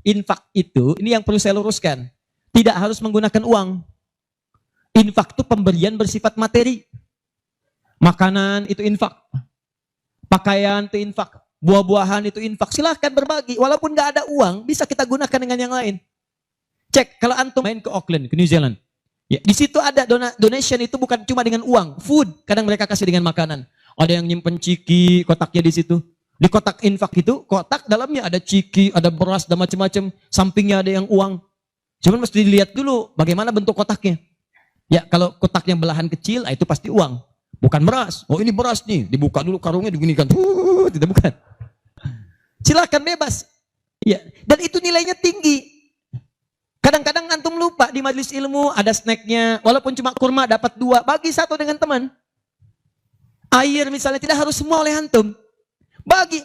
infak itu, ini yang perlu saya luruskan. Tidak harus menggunakan uang. Infak itu pemberian bersifat materi. Makanan itu infak. Pakaian itu infak. Buah-buahan itu infak. Silahkan berbagi. Walaupun nggak ada uang, bisa kita gunakan dengan yang lain. Cek, kalau antum main ke Auckland, ke New Zealand. Ya, di situ ada donation itu bukan cuma dengan uang. Food, kadang mereka kasih dengan makanan. Ada yang nyimpen ciki, kotaknya di situ. Di kotak infak itu, kotak dalamnya ada ciki, ada beras, dan macam-macam. Sampingnya ada yang uang. Cuman mesti dilihat dulu bagaimana bentuk kotaknya. Ya, kalau kotaknya belahan kecil, itu pasti uang. Bukan beras. Oh, ini beras nih. Dibuka dulu karungnya, diginikan. Tidak, bukan. Silakan bebas. Ya, dan itu nilainya tinggi. Kadang-kadang antum lupa di majelis ilmu ada snacknya. Walaupun cuma kurma dapat 2. Bagi 1 dengan teman. Air misalnya tidak harus semua oleh antum.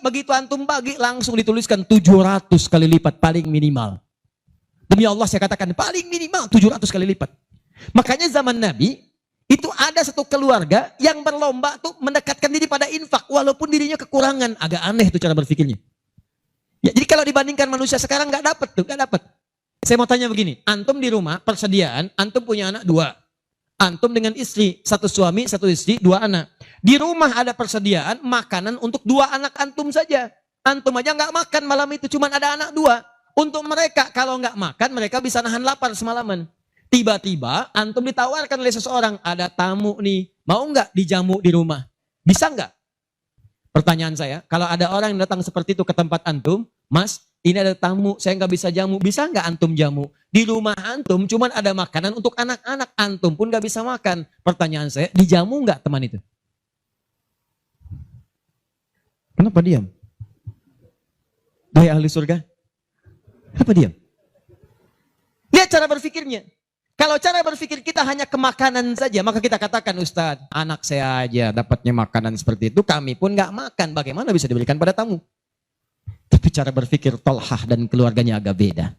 Begitu antum bagi langsung dituliskan 700 kali lipat paling minimal. Demi Allah saya katakan paling minimal 700 kali lipat. Makanya zaman Nabi itu ada satu keluarga yang berlomba tuh mendekatkan diri pada infak walaupun dirinya kekurangan. Agak aneh tuh cara berpikirnya. Ya, jadi kalau dibandingkan manusia sekarang nggak dapat. Saya mau tanya begini, antum di rumah persediaan, antum punya anak 2. Antum dengan istri, 1 suami, 1 istri, 2 anak. Di rumah ada persediaan makanan untuk 2 anak antum saja. Antum aja nggak makan malam itu, cuma ada anak 2. Untuk mereka, kalau nggak makan, mereka bisa nahan lapar semalaman. Tiba-tiba, antum ditawarkan oleh seseorang, ada tamu nih, mau nggak dijamu di rumah? Bisa nggak? Pertanyaan saya, kalau ada orang yang datang seperti itu ke tempat antum, Mas, ini ada tamu, saya nggak bisa jamu, bisa nggak antum jamu? Di rumah antum cuma ada makanan untuk anak-anak, antum pun nggak bisa makan. Pertanyaan saya, dijamu nggak teman itu? Kenapa diam? Hai ahli surga? Kenapa diam? Lihat cara berpikirnya. Kalau cara berpikir kita hanya ke makanan saja, maka kita katakan, Ustadz, anak saya aja dapatnya makanan seperti itu, kami pun nggak makan. Bagaimana bisa diberikan pada tamu? Tapi cara berpikir Tolhah dan keluarganya agak beda.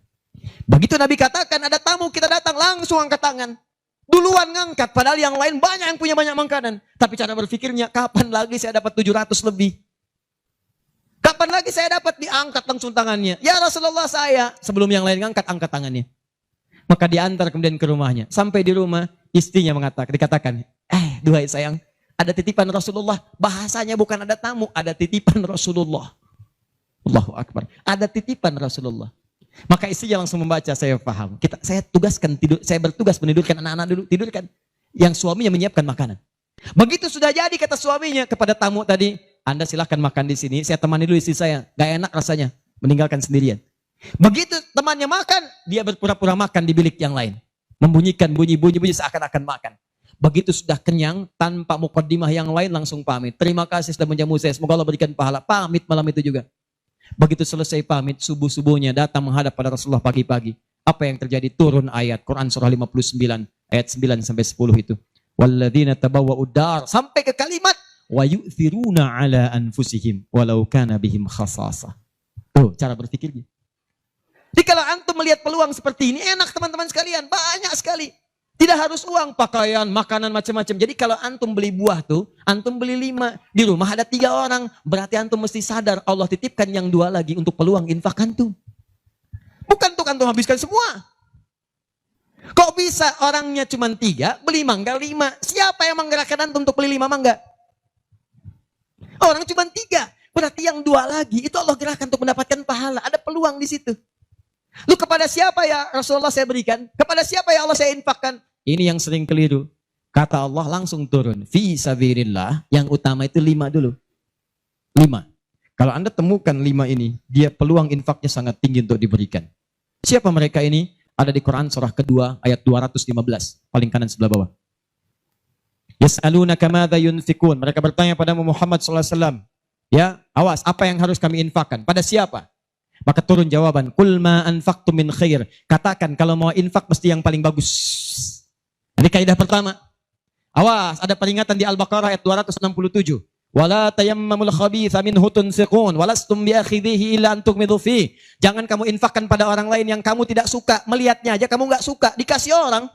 Begitu Nabi katakan ada tamu, kita datang langsung angkat tangan. Duluan ngangkat, padahal yang lain banyak yang punya banyak makanan. Tapi cara berpikirnya, kapan lagi saya dapat 700 lebih? Kapan lagi saya dapat diangkat langsung tangannya? Ya Rasulullah saya. Sebelum yang lain ngangkat, angkat tangannya. Maka diantar kemudian ke rumahnya. Sampai di rumah, istrinya dikatakan, duhai sayang, ada titipan Rasulullah. Bahasanya bukan ada tamu, ada titipan Rasulullah. Allahu Akbar. Ada titipan Rasulullah. Maka istrinya langsung membaca, saya paham. Saya bertugas menidurkan anak-anak dulu, tidurkan. Yang suaminya menyiapkan makanan. Begitu sudah jadi kata suaminya kepada tamu tadi, Anda silahkan makan di sini, saya temani dulu istri saya. Gak enak rasanya, meninggalkan sendirian. Begitu temannya makan, dia berpura-pura makan di bilik yang lain. Membunyikan bunyi-bunyi seakan-akan makan. Begitu sudah kenyang, tanpa mukaddimah yang lain langsung pamit. Terima kasih sudah menjamu saya, semoga Allah berikan pahala. Pamit malam itu juga. Begitu selesai pamit, subuh-subuhnya datang menghadap pada Rasulullah pagi-pagi. Apa yang terjadi? Turun ayat Quran surah 59 ayat 9 sampai 10 itu. Walladzina tabawwa'ud dar sampai ke kalimat wa yu'thiruna ala anfusihim walau kana bihim khasasah. Tuh cara berpikirnya. Jadi kalau antum melihat peluang seperti ini enak teman-teman sekalian, banyak sekali. Tidak harus uang, pakaian, makanan macam-macam. Jadi kalau antum beli buah tuh, antum beli 5, di rumah ada 3 orang, berarti antum mesti sadar Allah titipkan yang 2 lagi untuk peluang infak antum. Bukan untuk antum habiskan semua. Kok bisa orangnya cuma 3, beli mangga 5. Siapa yang menggerakkan antum untuk beli 5 mangga? Orang cuma 3, berarti yang 2 lagi itu Allah gerakkan untuk mendapatkan pahala. Ada peluang di situ. Lu kepada siapa ya Rasulullah saya berikan? Kepada siapa ya Allah saya infakkan? Ini yang sering keliru. Kata Allah langsung turun. Fi sabilillah, yang utama itu 5 dulu. 5. Kalau Anda temukan 5 ini, dia peluang infaknya sangat tinggi untuk diberikan. Siapa mereka ini? Ada di Quran surah kedua ayat 215. Paling kanan sebelah bawah. Yas'alunaka madza yunfikun. Mereka bertanya pada Muhammad sallallahu alaihi wasallam. Ya, awas, apa yang harus kami infakkan? Pada siapa? Maka turun jawaban, "Qul ma anfaqtum min khair." Katakan kalau mau infak mesti yang paling bagus. Ini kaidah pertama. Awas, ada peringatan di Al-Baqarah ayat 267. Wala tayammamul khabitha minhu tunfiqun walastum biakhidhihi illa an tughmidu fi. Jangan kamu infakkan pada orang lain yang kamu tidak suka, melihatnya aja kamu enggak suka, dikasih orang.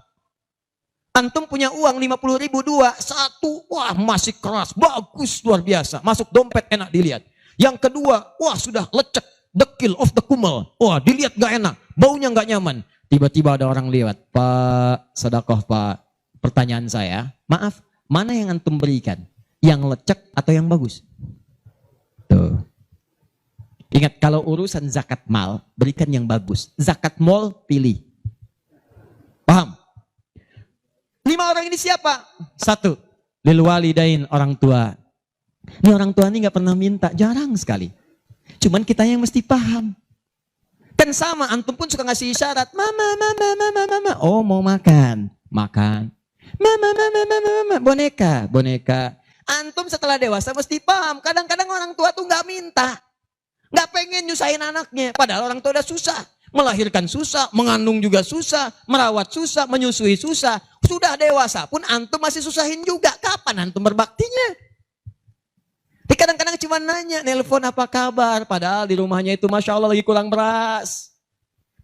Antum punya uang 50.000 1, wah masih keras, bagus luar biasa, masuk dompet enak dilihat. Yang kedua, wah sudah lecek, dekil, off the kumel. Wah, dilihat gak enak, baunya gak nyaman. Tiba-tiba ada orang lewat, Pak, sedekah Pak. Pertanyaan saya, maaf, mana yang antum berikan? Yang lecek atau yang bagus? Tuh. Ingat, kalau urusan zakat mal, berikan yang bagus. Zakat mal, pilih. Paham? 5 orang ini siapa? 1, lil walidain, orang tua. Ini orang tua ini gak pernah minta, jarang sekali. Cuman kita yang mesti paham. Kan sama, antum pun suka ngasih isyarat. Mama, mama, mama, mama. Oh, mau makan. Makan. Mama, mama, mama, mama. Boneka, boneka. Antum setelah dewasa mesti paham. Kadang-kadang orang tua tuh gak minta. Gak pengen nyusahin anaknya. Padahal orang tua udah susah. Melahirkan susah, mengandung juga susah, merawat susah, menyusui susah. Sudah dewasa pun antum masih susahin juga. Kapan antum berbaktinya? Kadang-kadang cuma nanya, nelpon apa kabar. Padahal di rumahnya itu Masya Allah lagi kurang beras.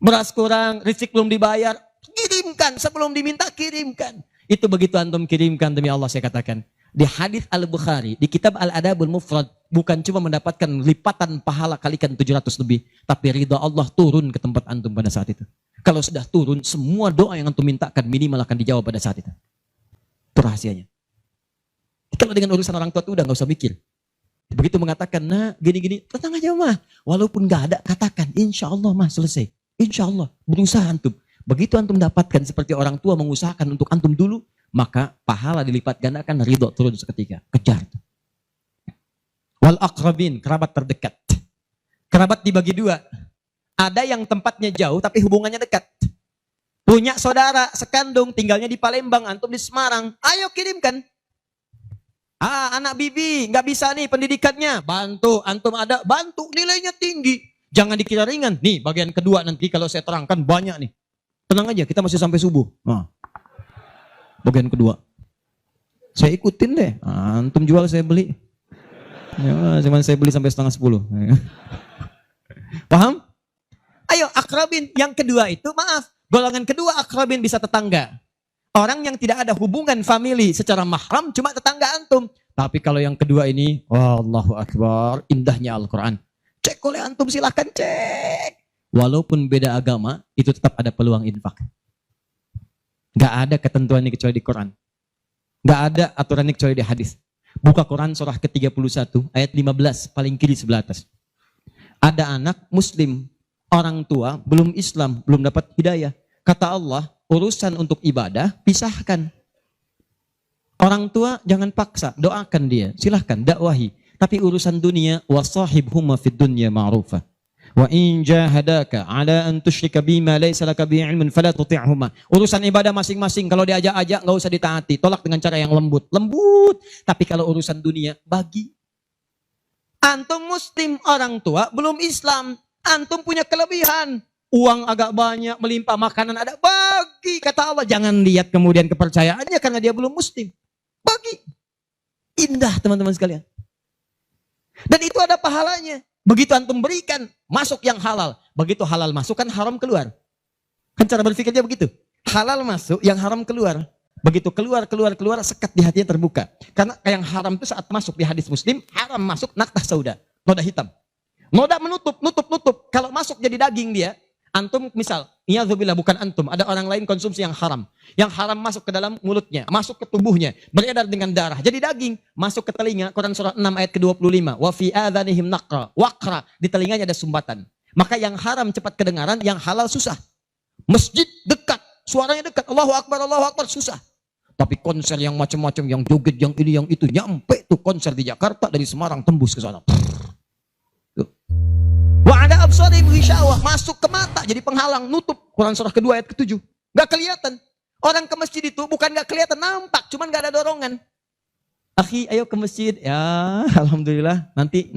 Beras kurang, rezeki belum dibayar. Kirimkan, sebelum diminta kirimkan. Itu begitu antum kirimkan, demi Allah saya katakan. Di hadis Al-Bukhari, di kitab Al-Adabul Mufrad, bukan cuma mendapatkan lipatan pahala kalikan 700 lebih. Tapi ridha Allah turun ke tempat antum pada saat itu. Kalau sudah turun, semua doa yang antum mintakan minimal akan dijawab pada saat itu. Itu rahasianya. Kalau dengan urusan orang tua itu udah gak usah mikir. Begitu mengatakan, nah gini-gini, tenang aja mah. Walaupun gak ada, katakan, insya Allah mah selesai. Insya Allah, berusaha antum. Begitu antum dapatkan seperti orang tua mengusahakan untuk antum dulu, maka pahala dilipat gandakan, ridho turun seketika. Kejar. Wal aqrabin, kerabat terdekat. Kerabat dibagi 2. Ada yang tempatnya jauh tapi hubungannya dekat. Punya saudara sekandung, tinggalnya di Palembang, antum di Semarang. Ayo kirimkan. Anak bibi nggak bisa nih pendidikannya, bantu. Antum ada, bantu. Nilainya tinggi. Jangan dikira ringan. Nih bagian kedua nanti kalau saya terangkan banyak nih. Tenang aja, kita masih sampai subuh. Bagian kedua. Saya ikutin deh. Antum jual saya beli. Ya, cuman saya beli sampai 9:30. Paham? Ayo akrabin. Yang kedua itu maaf. Golongan kedua akrabin bisa tetangga. Orang yang tidak ada hubungan famili secara mahram cuma tetangga antum. Tapi kalau yang kedua ini, Allahu Akbar, indahnya Al-Quran. Cek oleh antum, silahkan cek. Walaupun beda agama, itu tetap ada peluang infak. Gak ada ketentuan ini kecuali di Quran. Gak ada aturan ini kecuali di hadis. Buka Quran surah ke-31 ayat 15 paling kiri sebelah atas. Ada anak muslim, orang tua belum Islam, belum dapat hidayah. Kata Allah, urusan untuk ibadah pisahkan. Orang tua jangan paksa, doakan dia, silahkan dakwahi. Tapi urusan dunia, wasahibhuma fid dunya ma'rufa. Wa in jahadaka ala an tusyrika bima laysa laka bihi ilmun fala tuti'huma. Urusan ibadah masing-masing, kalau diajak-ajak enggak usah ditaati, tolak dengan cara yang lembut. Lembut. Tapi kalau urusan dunia, bagi. Antum muslim, orang tua belum Islam, antum punya kelebihan. Uang agak banyak, melimpah, makanan ada, bagi. Kata Allah, jangan lihat kemudian kepercayaannya karena dia belum muslim. Bagi. Indah teman-teman sekalian. Dan itu ada pahalanya. Begitu antum berikan, masuk yang halal. Begitu halal masuk, kan haram keluar. Kan cara berpikirnya begitu. Halal masuk, yang haram keluar. Begitu keluar, sekat di hatinya terbuka. Karena yang haram itu saat masuk di hadis Muslim, haram masuk naktah sauda, noda hitam. Noda menutup. Kalau masuk jadi daging dia, antum misal, iyadzubillah bukan antum, ada orang lain konsumsi yang haram. Yang haram masuk ke dalam mulutnya, masuk ke tubuhnya, beredar dengan darah. Jadi daging, masuk ke telinga, Quran surah 6 ayat ke-25. Wa fi adhanihim naqra, waqra, di telinganya ada sumbatan. Maka yang haram cepat kedengaran, yang halal susah. Masjid dekat, suaranya dekat, Allahu Akbar, susah. Tapi konser yang macam-macam, yang joget, yang ini, yang itu, nyampe tuh konser di Jakarta, dari Semarang tembus ke sana. Wa ada absarihim ghishawah, masuk ke mata jadi penghalang, nutup. Quran surah kedua ayat ke-7. Gak kelihatan. Orang ke masjid itu bukan gak kelihatan, nampak, cuman gak ada dorongan. Akhi, ayo ke masjid. Ya, alhamdulillah, nanti.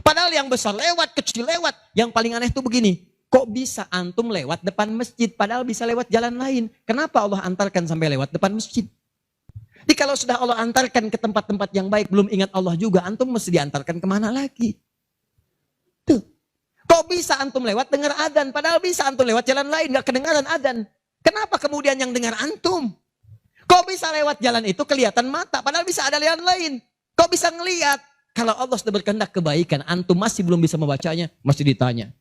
Padahal yang besar lewat, kecil lewat. Yang paling aneh itu begini. Kok bisa antum lewat depan masjid padahal bisa lewat jalan lain? Kenapa Allah antarkan sampai lewat depan masjid? Jadi kalau sudah Allah antarkan ke tempat-tempat yang baik, belum ingat Allah juga, antum mesti diantarkan kemana lagi? Tuh. Kok bisa antum lewat dengar adzan, padahal bisa antum lewat jalan lain, gak kedengaran adzan. Kenapa kemudian yang dengar antum? Kok bisa lewat jalan itu kelihatan mata, padahal bisa ada jalan lain. Kok bisa ngelihat? Kalau Allah sudah berkehendak kebaikan, antum masih belum bisa membacanya, masih ditanya.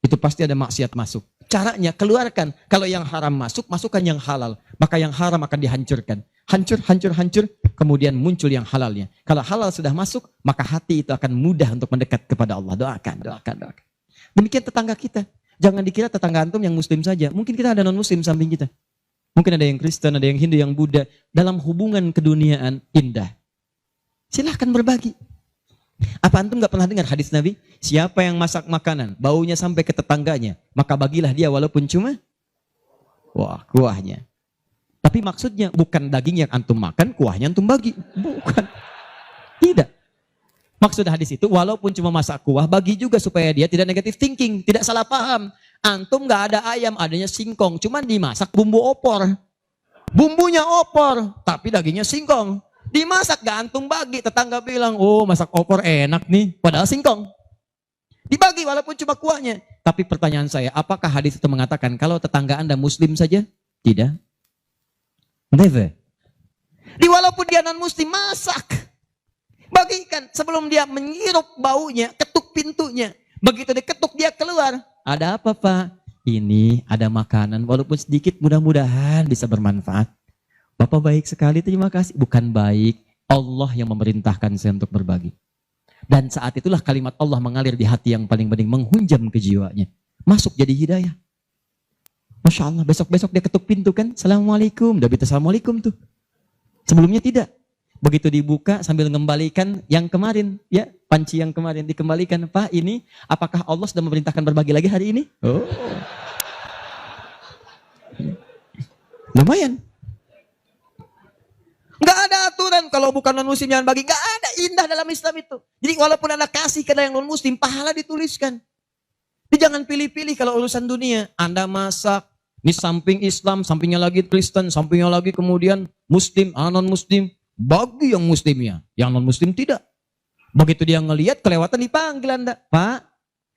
Itu pasti ada maksiat masuk. Caranya keluarkan. Kalau yang haram masuk, masukkan yang halal. Maka yang haram akan dihancurkan. Hancur, hancur, hancur. Kemudian muncul yang halalnya. Kalau halal sudah masuk, maka hati itu akan mudah untuk mendekat kepada Allah. Doakan, doakan, doakan. Demikian tetangga kita. Jangan dikira tetangga antum yang muslim saja. Mungkin kita ada non-muslim samping kita. Mungkin ada yang Kristen, ada yang Hindu, yang Buddha. Dalam hubungan keduniaan indah. Silahkan berbagi. Apa antum gak pernah dengar hadis Nabi? Siapa yang masak makanan, baunya sampai ke tetangganya, maka bagilah dia walaupun cuma kuahnya. Tapi maksudnya bukan daging yang antum makan, kuahnya antum bagi. Bukan. Tidak. Maksud hadis itu walaupun cuma masak kuah, bagi juga supaya dia tidak negatif thinking, tidak salah paham. Antum gak ada ayam, adanya singkong, cuman dimasak bumbu opor. Bumbunya opor, tapi dagingnya singkong. Dimasak gak antum bagi, tetangga bilang, oh masak opor enak nih, padahal singkong. Dibagi walaupun cuma kuahnya. Tapi pertanyaan saya, apakah hadis itu mengatakan kalau tetangga Anda muslim saja? Tidak. Never. Walaupun dia non muslim, masak. Bagikan sebelum dia menghirup baunya, ketuk pintunya. Begitu diketuk dia keluar. Ada apa Pak? Ini ada makanan, walaupun sedikit mudah-mudahan bisa bermanfaat. Bapak baik sekali, terima kasih. Bukan baik, Allah yang memerintahkan saya untuk berbagi. Dan saat itulah kalimat Allah mengalir di hati yang paling bening, menghunjam ke jiwanya. Masuk jadi hidayah. Masya Allah, besok-besok dia ketuk pintu kan, Assalamualaikum, udah bisa Assalamualaikum tuh. Sebelumnya tidak. Begitu dibuka sambil mengembalikan yang kemarin, ya panci yang kemarin dikembalikan. Pak ini, apakah Allah sudah memerintahkan berbagi lagi hari ini? Oh. Lumayan. Gak ada aturan kalau bukan non-muslim jangan bagi. Gak ada, indah dalam Islam itu. Jadi walaupun Anda kasih ke yang non-muslim, pahala dituliskan. Jadi jangan pilih-pilih kalau urusan dunia. Anda masak, ini samping Islam, sampingnya lagi Kristen, sampingnya lagi kemudian muslim, non-muslim. Bagi yang muslimnya, yang non-muslim tidak. Begitu dia ngelihat kelewatan dipanggil Anda. Pak,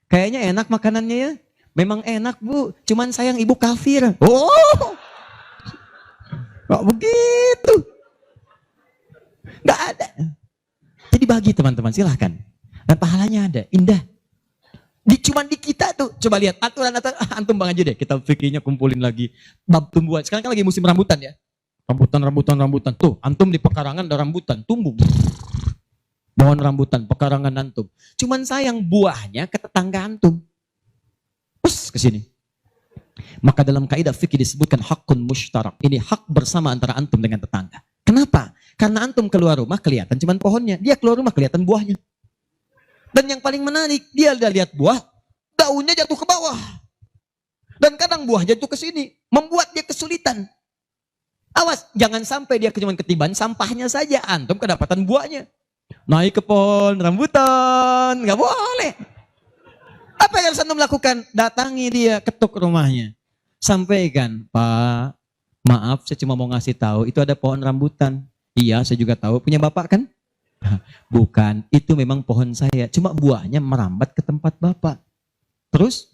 kayaknya enak makanannya ya. Memang enak Bu, cuman sayang ibu kafir. Oh, gak begitu. Gak ada. Jadi bagi teman-teman, silahkan. Dan pahalanya ada, indah. Cuman di kita tuh, coba lihat aturan antum bang aja deh. Kita fikirnya kumpulin lagi. Bab tumbuhan, sekarang kan lagi musim rambutan ya. Rambutan. Tuh, antum di pekarangan ada rambutan, tumbuh. Pohon rambutan, pekarangan antum. Cuman sayang buahnya ke tetangga antum. Terus ke sini. Maka dalam kaidah fikih disebutkan hakun mushtarak. Ini hak bersama antara antum dengan tetangga. Kenapa? Karena antum keluar rumah kelihatan cuman pohonnya. Dia keluar rumah kelihatan buahnya. Dan yang paling menarik, dia udah lihat buah, daunnya jatuh ke bawah. Dan kadang buah jatuh ke sini, membuat dia kesulitan. Awas, jangan sampai dia cuma ketiban sampahnya saja, antum kedapatan buahnya. Naik ke pohon rambutan, nggak boleh. Apa yang harus antum lakukan? Datangi dia, ketuk rumahnya. Sampaikan, Pak, maaf saya cuma mau ngasih tahu, itu ada pohon rambutan. Iya, saya juga tahu, punya bapak kan? Bukan, itu memang pohon saya. Cuma buahnya merambat ke tempat bapak. Terus,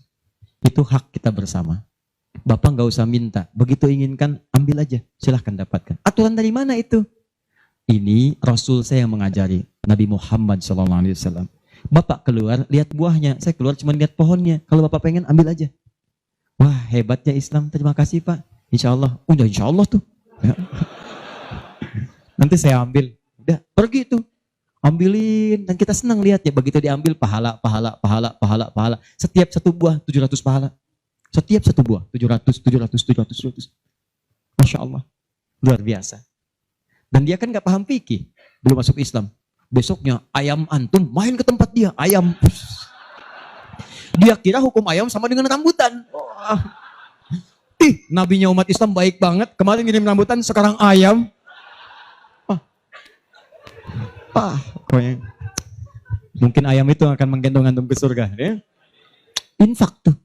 itu hak kita bersama. Bapak nggak usah minta. Begitu inginkan, ambil aja. Silahkan dapatkan. Aturan dari mana itu? Ini Rasul saya yang mengajari. Nabi Muhammad SAW. Bapak keluar, lihat buahnya. Saya keluar cuma lihat pohonnya. Kalau bapak pengen, ambil aja. Wah, hebatnya Islam. Terima kasih Pak. Insya Allah. Udah insya Allah tuh. Ya. Nanti saya ambil. Udah, pergi tuh. Ambilin. Dan kita senang lihatnya. Begitu diambil, pahala. Setiap satu buah, 700 pahala. Setiap satu buah, 700. Masya Allah. Luar biasa. Dan dia kan gak paham fikih. Belum masuk Islam. Besoknya, ayam antum main ke tempat dia. Ayam. Dia kira hukum ayam sama dengan rambutan. Nabinya umat Islam baik banget. Kemarin ngirim rambutan, sekarang ayam. Pokoknya mungkin ayam itu akan menggendong antum ke surga. Ya? Infak tuh.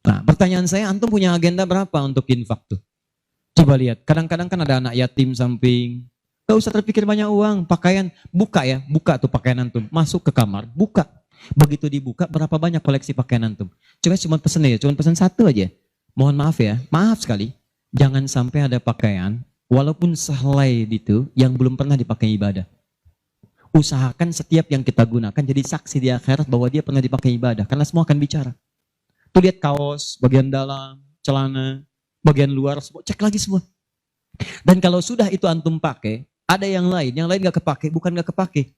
Nah, pertanyaan saya, antum punya agenda berapa untuk infak tuh? Coba lihat, kadang-kadang kan ada anak yatim samping. Gak usah terpikir banyak uang, pakaian, buka ya, buka tuh pakaian antum. Masuk ke kamar, buka. Begitu dibuka, berapa banyak koleksi pakaian antum? Cuma pesen ya, cuma pesen satu aja. Mohon maaf ya, maaf sekali. Jangan sampai ada pakaian, walaupun sehelai itu, yang belum pernah dipakai ibadah. Usahakan setiap yang kita gunakan jadi saksi di akhirat bahwa dia pernah dipakai ibadah. Karena semua akan bicara. Tuh lihat kaos, bagian dalam, celana, bagian luar, semua, cek lagi semua. Dan kalau sudah itu antum pakai, ada yang lain gak kepake, bukan gak kepake.